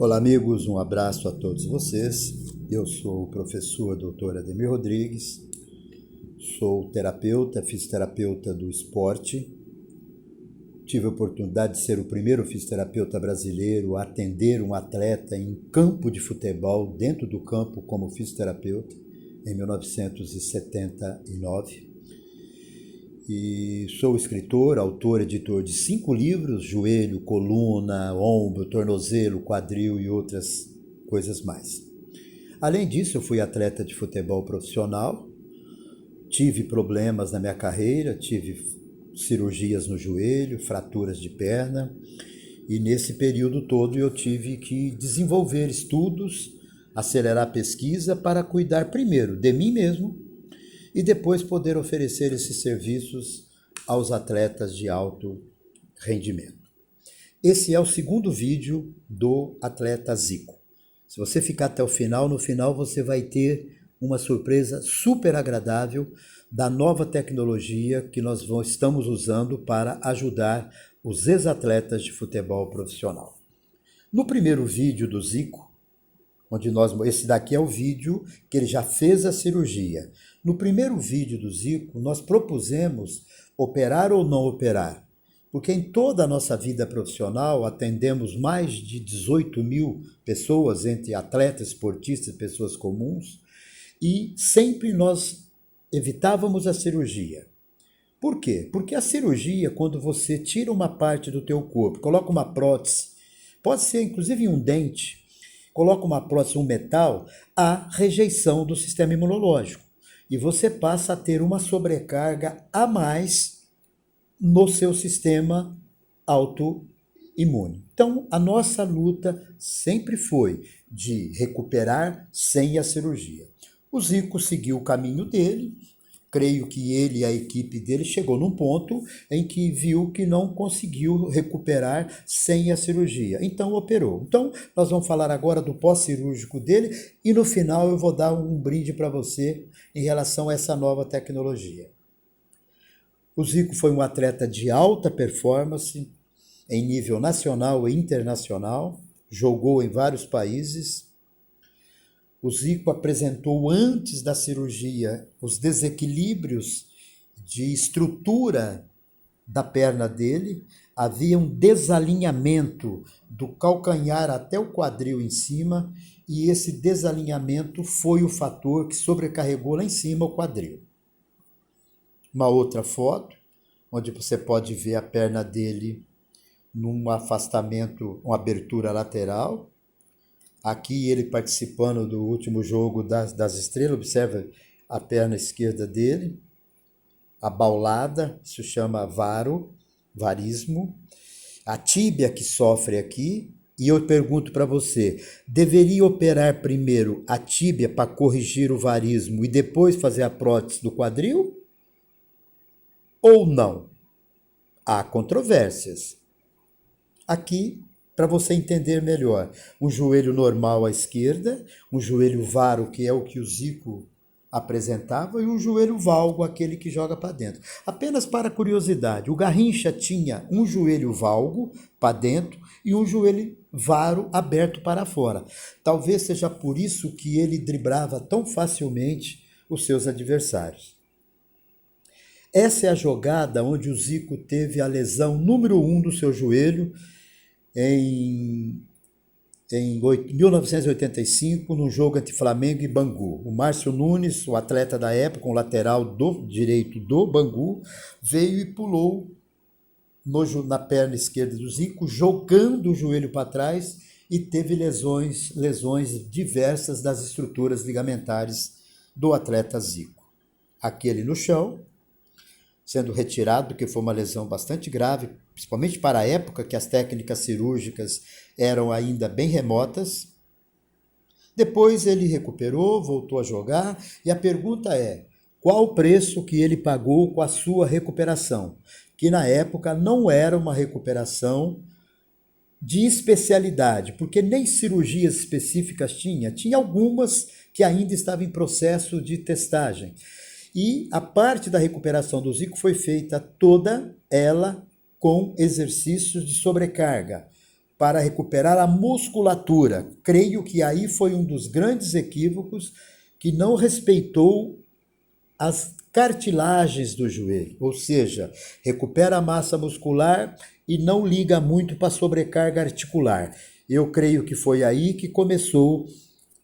Olá, amigos, um abraço a todos vocês. Eu sou o professor Dr. Ademir Rodrigues, sou terapeuta, fisioterapeuta do esporte. Tive a oportunidade de ser o primeiro fisioterapeuta brasileiro a atender um atleta em campo de futebol, dentro do campo como fisioterapeuta, em 1979. E sou escritor, autor, editor de 5 livros, joelho, coluna, ombro, tornozelo, quadril e outras coisas mais. Além disso, eu fui atleta de futebol profissional, tive problemas na minha carreira, tive cirurgias no joelho, fraturas de perna, e nesse período todo eu tive que desenvolver estudos, acelerar a pesquisa para cuidar primeiro de mim mesmo, e depois poder oferecer esses serviços aos atletas de alto rendimento. Esse é o segundo vídeo do atleta Zico. Se você ficar até o final, no final você vai ter uma surpresa super agradável da nova tecnologia que nós estamos usando para ajudar os ex-atletas de futebol profissional. No primeiro vídeo do Zico, esse daqui é o vídeo que ele já fez a cirurgia. No primeiro vídeo do Zico, nós propusemos operar ou não operar, porque em toda a nossa vida profissional atendemos mais de 18 mil pessoas, entre atletas, esportistas e pessoas comuns, e sempre nós evitávamos a cirurgia. Por quê? Porque a cirurgia, quando você tira uma parte do teu corpo, coloca uma prótese, pode ser inclusive um dente, coloca uma prótese, um metal, há rejeição do sistema imunológico. E você passa a ter uma sobrecarga a mais no seu sistema autoimune. Então, a nossa luta sempre foi de recuperar sem a cirurgia. O Zico seguiu o caminho dele. Creio que ele e a equipe dele chegou num ponto em que viu que não conseguiu recuperar sem a cirurgia. Então operou. Então nós vamos falar agora do pós-cirúrgico dele e no final eu vou dar um brinde para você em relação a essa nova tecnologia. O Zico foi um atleta de alta performance em nível nacional e internacional, jogou em vários países. O Zico apresentou antes da cirurgia os desequilíbrios de estrutura da perna dele, havia um desalinhamento do calcanhar até o quadril em cima, e esse desalinhamento foi o fator que sobrecarregou lá em cima o quadril. Uma outra foto, onde você pode ver a perna dele num afastamento, uma abertura lateral. Aqui ele participando do último jogo das estrelas, observa a perna esquerda dele, abaulada, isso chama varismo. A tíbia que sofre aqui, e eu pergunto para você, deveria operar primeiro a tíbia para corrigir o varismo e depois fazer a prótese do quadril? Ou não? Há controvérsias. Aqui, para você entender melhor, um joelho normal à esquerda, um joelho varo, que é o que o Zico apresentava, e um joelho valgo, aquele que joga para dentro. Apenas para curiosidade, o Garrincha tinha um joelho valgo para dentro e um joelho varo aberto para fora. Talvez seja por isso que ele driblava tão facilmente os seus adversários. Essa é a jogada onde o Zico teve a lesão número 1 do seu joelho, em 1985, num jogo entre Flamengo e Bangu. O Márcio Nunes, o atleta da época, um lateral direito do Bangu, veio e pulou na perna esquerda do Zico, jogando o joelho para trás, e teve lesões diversas das estruturas ligamentares do atleta Zico. Aquele no chão, sendo retirado, porque foi uma lesão bastante grave, principalmente para a época que as técnicas cirúrgicas eram ainda bem remotas. Depois ele recuperou, voltou a jogar, e a pergunta é, qual o preço que ele pagou com a sua recuperação? Que na época não era uma recuperação de especialidade, porque nem cirurgias específicas tinha algumas que ainda estavam em processo de testagem. E a parte da recuperação do Zico foi feita toda ela com exercícios de sobrecarga, para recuperar a musculatura. Creio que aí foi um dos grandes equívocos, que não respeitou as cartilagens do joelho, ou seja, recupera a massa muscular e não liga muito para a sobrecarga articular. Eu creio que foi aí que começou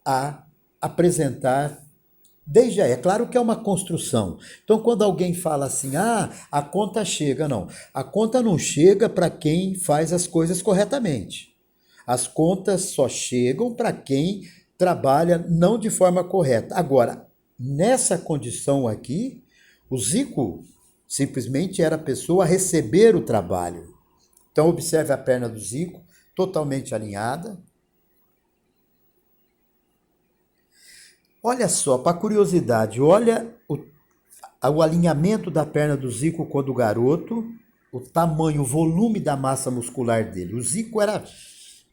a apresentar. Desde aí, é claro que é uma construção. Então, quando alguém fala assim, a conta chega, não. A conta não chega para quem faz as coisas corretamente. As contas só chegam para quem trabalha não de forma correta. Agora, nessa condição aqui, o Zico simplesmente era a pessoa a receber o trabalho. Então, observe a perna do Zico, totalmente alinhada. Olha só, para curiosidade, olha o alinhamento da perna do Zico quando garoto, o tamanho, o volume da massa muscular dele. O Zico era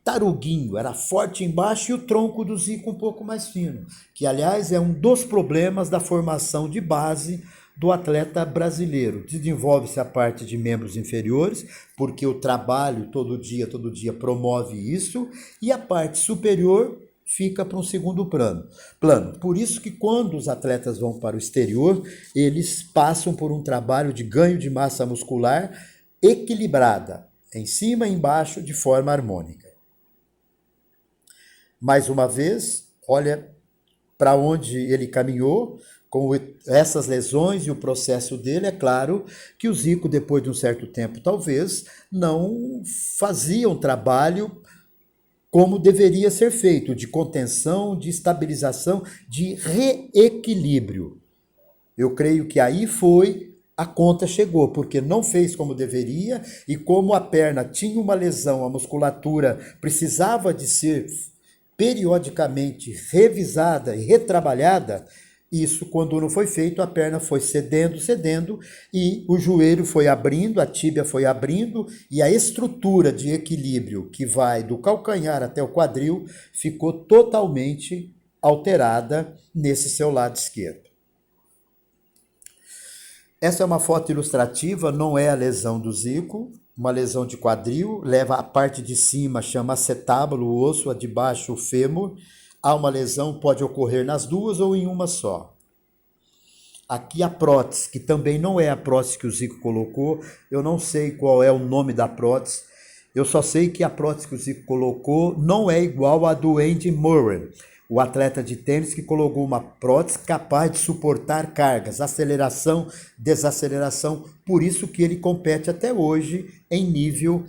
taruguinho, era forte embaixo e o tronco do Zico um pouco mais fino, que aliás é um dos problemas da formação de base do atleta brasileiro. Desenvolve-se a parte de membros inferiores, porque o trabalho todo dia promove isso, e a parte superior fica para um segundo plano. Por isso que quando os atletas vão para o exterior, eles passam por um trabalho de ganho de massa muscular equilibrada, em cima e embaixo, de forma harmônica. Mais uma vez, olha para onde ele caminhou com essas lesões e o processo dele. É claro que o Zico, depois de um certo tempo, talvez, não fazia um trabalho como deveria ser feito, de contenção, de estabilização, de reequilíbrio. Eu creio que aí foi, a conta chegou, porque não fez como deveria, e como a perna tinha uma lesão, a musculatura precisava de ser periodicamente revisada e retrabalhada, isso, quando não foi feito, a perna foi cedendo, e o joelho foi abrindo, a tíbia foi abrindo, e a estrutura de equilíbrio que vai do calcanhar até o quadril ficou totalmente alterada nesse seu lado esquerdo. Essa é uma foto ilustrativa, não é a lesão do Zico, uma lesão de quadril, leva a parte de cima, chama acetábulo, o osso, a de baixo, o fêmur. Há uma lesão, pode ocorrer nas duas ou em uma só. Aqui a prótese, que também não é a prótese que o Zico colocou, eu não sei qual é o nome da prótese, eu só sei que a prótese que o Zico colocou não é igual à do Andy Murray, o atleta de tênis que colocou uma prótese capaz de suportar cargas, aceleração, desaceleração, por isso que ele compete até hoje em nível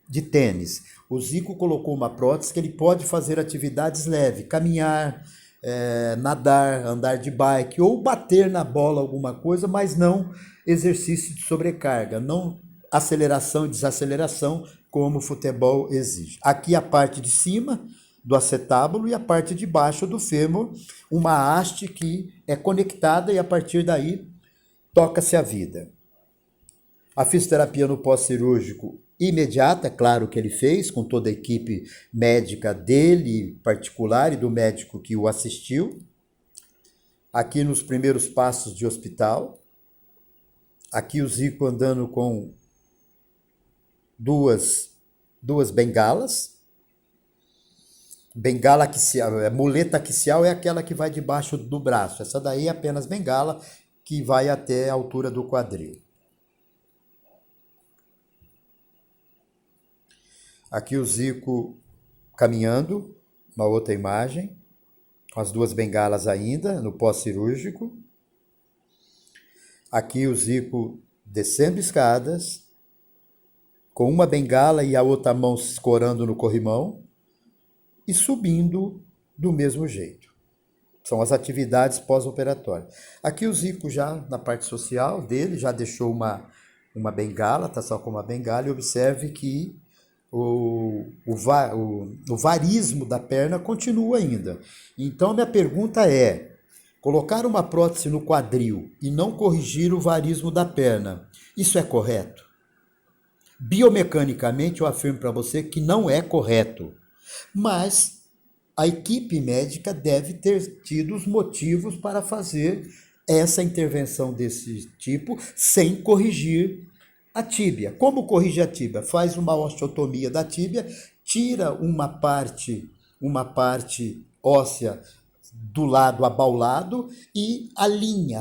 de tênis. O Zico colocou uma prótese que ele pode fazer atividades leves, caminhar, nadar, andar de bike ou bater na bola alguma coisa, mas não exercício de sobrecarga, não aceleração e desaceleração como o futebol exige. Aqui a parte de cima do acetábulo e a parte de baixo do fêmur, uma haste que é conectada e a partir daí toca-se a vida. A fisioterapia no pós-cirúrgico imediata, é claro que ele fez, com toda a equipe médica dele, particular, e do médico que o assistiu. Aqui nos primeiros passos de hospital. Aqui o Zico andando com duas bengalas. Bengala axial, muleta axial é aquela que vai debaixo do braço. Essa daí é apenas bengala, que vai até a altura do quadril. Aqui o Zico caminhando, uma outra imagem, com as duas bengalas ainda, no pós-cirúrgico. Aqui o Zico descendo escadas, com uma bengala e a outra mão se escorando no corrimão, e subindo do mesmo jeito. São as atividades pós-operatórias. Aqui o Zico já, na parte social dele, já deixou uma bengala, está só com uma bengala, e observe que o varismo da perna continua ainda. Então, minha pergunta é, colocar uma prótese no quadril e não corrigir o varismo da perna, isso é correto? Biomecanicamente, eu afirmo para você que não é correto. Mas a equipe médica deve ter tido os motivos para fazer essa intervenção desse tipo sem corrigir a tíbia. Como corrige a tíbia? Faz uma osteotomia da tíbia, tira uma parte óssea do lado abaulado e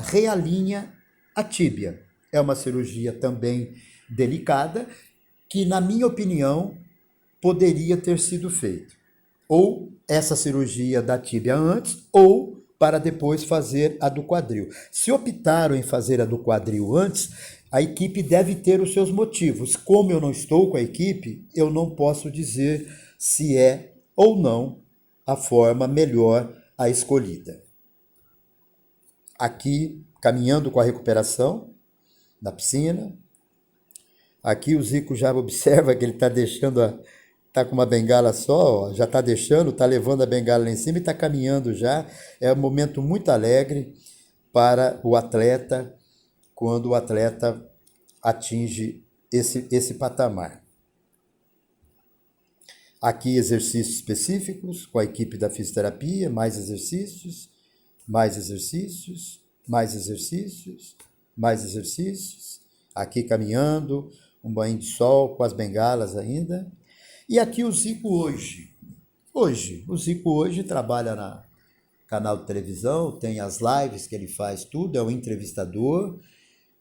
realinha a tíbia. É uma cirurgia também delicada que, na minha opinião, poderia ter sido feita. Ou essa cirurgia da tíbia antes, ou para depois fazer a do quadril. Se optaram em fazer a do quadril antes, a equipe deve ter os seus motivos. Como eu não estou com a equipe, eu não posso dizer se é ou não a forma melhor a escolhida. Aqui, caminhando com a recuperação, na piscina. Aqui o Zico já observa que ele está está com uma bengala só, ó, já está deixando, está levando a bengala lá em cima e está caminhando já. É um momento muito alegre para o atleta, quando o atleta atinge esse patamar. Aqui exercícios específicos com a equipe da fisioterapia, mais exercícios, mais exercícios, mais exercícios, mais exercícios. Aqui caminhando, um banho de sol com as bengalas ainda. E aqui o Zico hoje. O Zico hoje trabalha na canal de televisão, tem as lives que ele faz tudo, é um entrevistador.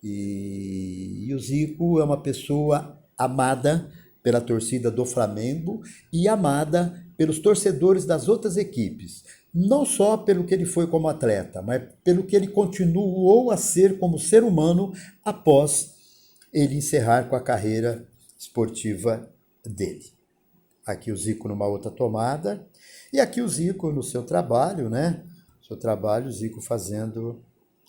E o Zico é uma pessoa amada pela torcida do Flamengo e amada pelos torcedores das outras equipes. Não só pelo que ele foi como atleta, mas pelo que ele continuou a ser como ser humano após ele encerrar com a carreira esportiva dele. Aqui o Zico numa outra tomada. E aqui o Zico no seu trabalho, né? Seu trabalho, o Zico fazendo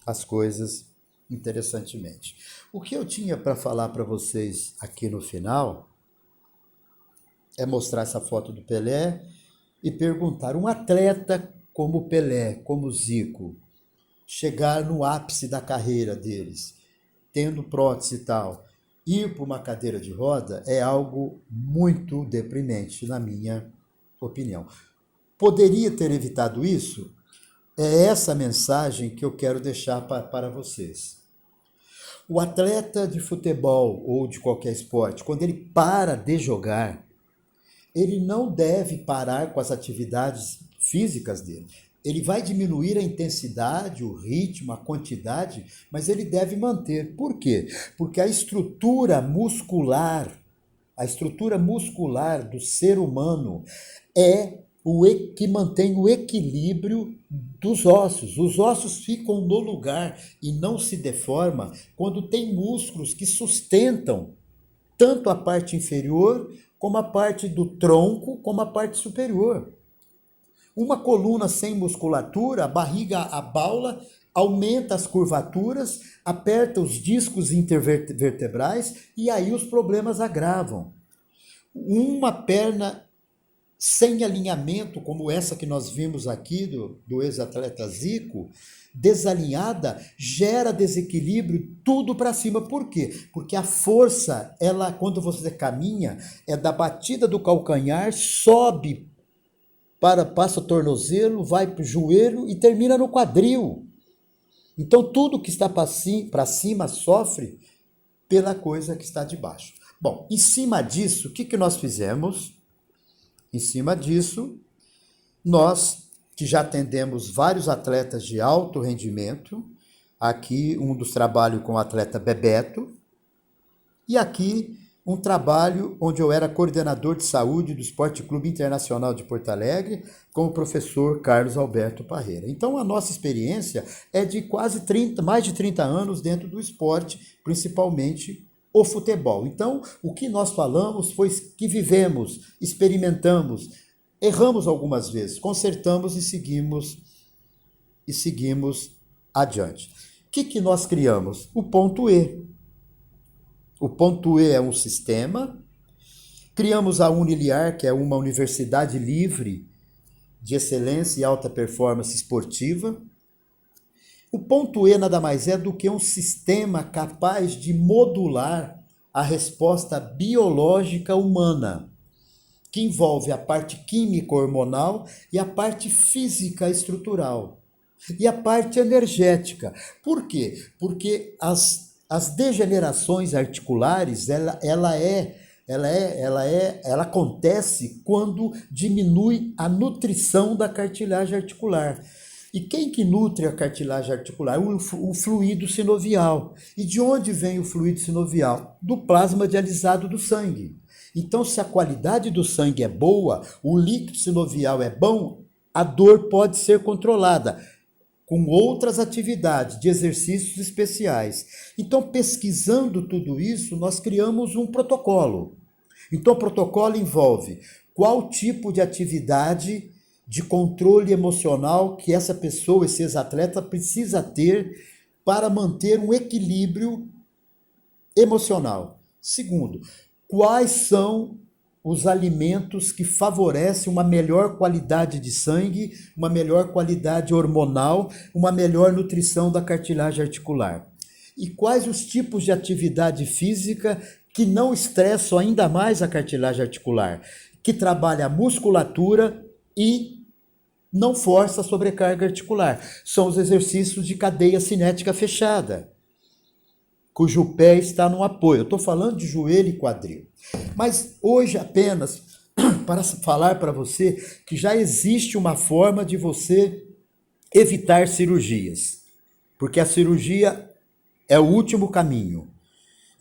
as coisas interessantemente. O que eu tinha para falar para vocês aqui no final é mostrar essa foto do Pelé e perguntar, um atleta como o Pelé, como o Zico, chegar no ápice da carreira deles, tendo prótese e tal, ir para uma cadeira de roda é algo muito deprimente, na minha opinião. Poderia ter evitado isso? É essa mensagem que eu quero deixar para vocês. O atleta de futebol ou de qualquer esporte, quando ele para de jogar, ele não deve parar com as atividades físicas dele. Ele vai diminuir a intensidade, o ritmo, a quantidade, mas ele deve manter. Por quê? Porque a estrutura muscular do ser humano é o que mantém o equilíbrio dos ossos. Os ossos ficam no lugar e não se deformam quando tem músculos que sustentam tanto a parte inferior como a parte do tronco, como a parte superior. Uma coluna sem musculatura, a barriga abaula, aumenta as curvaturas, aperta os discos intervertebrais e aí os problemas agravam. Uma perna sem alinhamento, como essa que nós vimos aqui do ex-atleta Zico, desalinhada, gera desequilíbrio tudo para cima. Por quê? Porque a força, ela, quando você caminha, é da batida do calcanhar, sobe, passa o tornozelo, vai para o joelho e termina no quadril. Então tudo que está para cima sofre pela coisa que está de baixo. Bom, em cima disso, o que nós fizemos? Em cima disso, nós que já atendemos vários atletas de alto rendimento, aqui um dos trabalhos com o atleta Bebeto, e aqui um trabalho onde eu era coordenador de saúde do Esporte Clube Internacional de Porto Alegre, com o professor Carlos Alberto Parreira. Então a nossa experiência é de mais de 30 anos dentro do esporte, principalmente o futebol. Então, o que nós falamos foi que vivemos, experimentamos, erramos algumas vezes, consertamos e seguimos adiante. O que nós criamos? O ponto E. O ponto E é um sistema. Criamos a Uniliar, que é uma universidade livre de excelência e alta performance esportiva. O ponto E nada mais é do que um sistema capaz de modular a resposta biológica humana, que envolve a parte químico-hormonal e a parte física estrutural, e a parte energética. Por quê? Porque as degenerações articulares, ela é ela acontece quando diminui a nutrição da cartilagem articular. E quem que nutre a cartilagem articular? O fluido sinovial. E de onde vem o fluido sinovial? Do plasma dialisado do sangue. Então, se a qualidade do sangue é boa, o líquido sinovial é bom, a dor pode ser controlada com outras atividades, de exercícios especiais. Então, pesquisando tudo isso, nós criamos um protocolo. Então, o protocolo envolve qual tipo de atividade de controle emocional que essa pessoa, esse ex-atleta, precisa ter para manter um equilíbrio emocional. Segundo, quais são os alimentos que favorecem uma melhor qualidade de sangue, uma melhor qualidade hormonal, uma melhor nutrição da cartilagem articular. E quais os tipos de atividade física que não estressam ainda mais a cartilagem articular, que trabalha a musculatura e não força a sobrecarga articular. São os exercícios de cadeia cinética fechada, cujo pé está no apoio. Eu estou falando de joelho e quadril. Mas hoje apenas para falar para você que já existe uma forma de você evitar cirurgias, porque a cirurgia é o último caminho.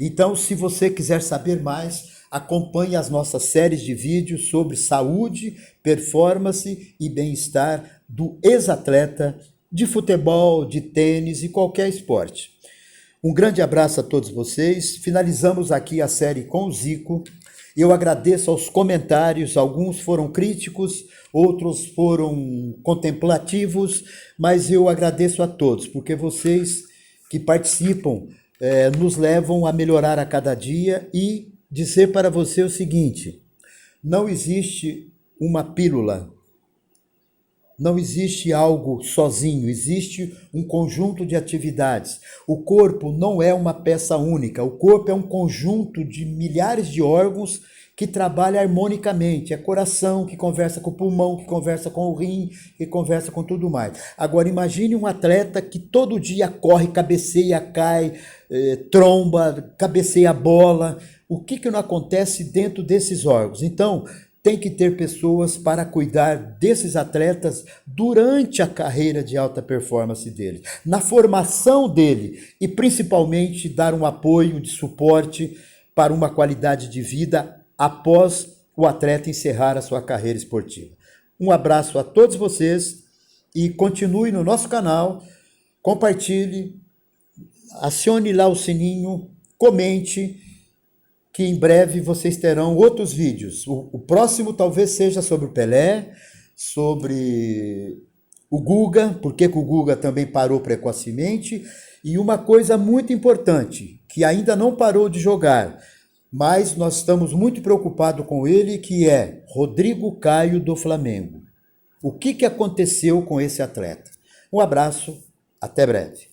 Então, se você quiser saber mais, acompanhe as nossas séries de vídeos sobre saúde, performance e bem-estar do ex-atleta de futebol, de tênis e qualquer esporte. Um grande abraço a todos vocês. Finalizamos aqui a série com o Zico. Eu agradeço aos comentários, alguns foram críticos, outros foram contemplativos, mas eu agradeço a todos, porque vocês que participam nos levam a melhorar a cada dia e dizer para você o seguinte: não existe uma pílula, não existe algo sozinho, existe um conjunto de atividades. O corpo não é uma peça única, o corpo é um conjunto de milhares de órgãos que trabalham harmonicamente. É coração que conversa com o pulmão, que conversa com o rim, que conversa com tudo mais. Agora imagine um atleta que todo dia corre, cabeceia, cai, tromba, cabeceia a bola. O que não acontece dentro desses órgãos? Então, tem que ter pessoas para cuidar desses atletas durante a carreira de alta performance dele, na formação dele e principalmente dar um apoio de suporte para uma qualidade de vida após o atleta encerrar a sua carreira esportiva. Um abraço a todos vocês e continue no nosso canal, compartilhe, acione lá o sininho, comente, que em breve vocês terão outros vídeos. O próximo talvez seja sobre o Pelé, sobre o Guga, porque o Guga também parou precocemente, e uma coisa muito importante, que ainda não parou de jogar, mas nós estamos muito preocupados com ele, que é Rodrigo Caio do Flamengo. O que aconteceu com esse atleta? Um abraço, até breve.